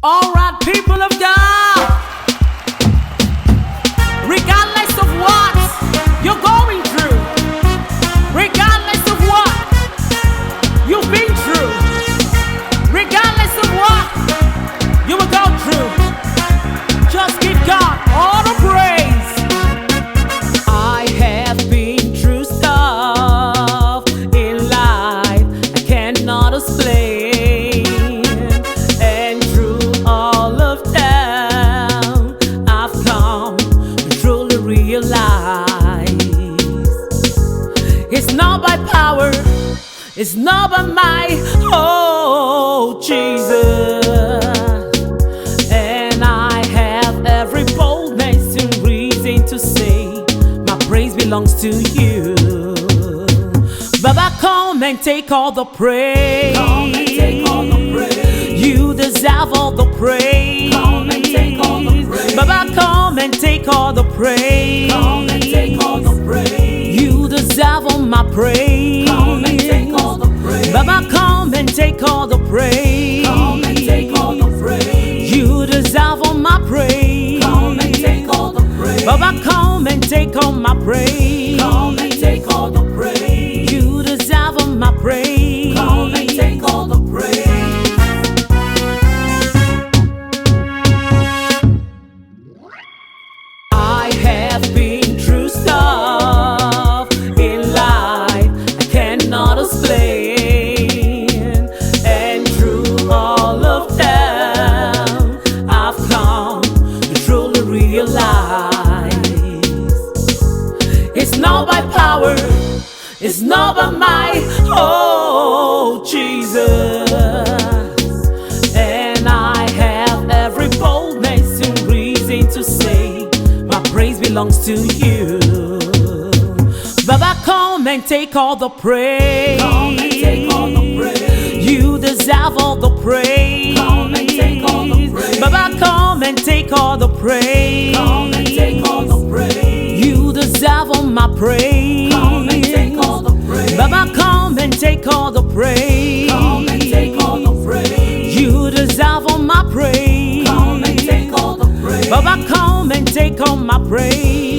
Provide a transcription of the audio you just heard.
All right, people of God, regardless of what you're going through, regardless of what you've been through, regardless of what you will go through, just give God all the praise. I have been through stuff in life I cannot explain. It's not by power, it's not by might, oh Jesus. And I have every boldness and reason to say my praise belongs to you. Baba, come and take all the praise. Come and take all the praise. You deserve all the praise. Come and take all the praise. Baba, come and take all the praise. Come and take all the praise. You deserve all my praise. Come and take all the praise. Baba, come and take all the praise. Come and take all the praise. You deserve all my praise. Come and take all the praise. Baba, come and take all my praise. Come and take all the praise. You deserve all my praise. Come and take all the praise. I have been through stuff in life I cannot explain, and through all of them I've come to truly realize it's not by power, it's not by might, oh Jesus. And I have every boldness and reason to say my praise belongs to you. Baba, come and take all the praise. Come and take all the praise. You deserve all the praise. Come and take all the praise. Baba, come and take all the praise. Come and take all the praise. You deserve all my praise. Come and take all the praise. Baba, come and take all the praise. Come and take all the praise. You deserve all my praise. Come and take all the praise. Baba, come and take all my praise.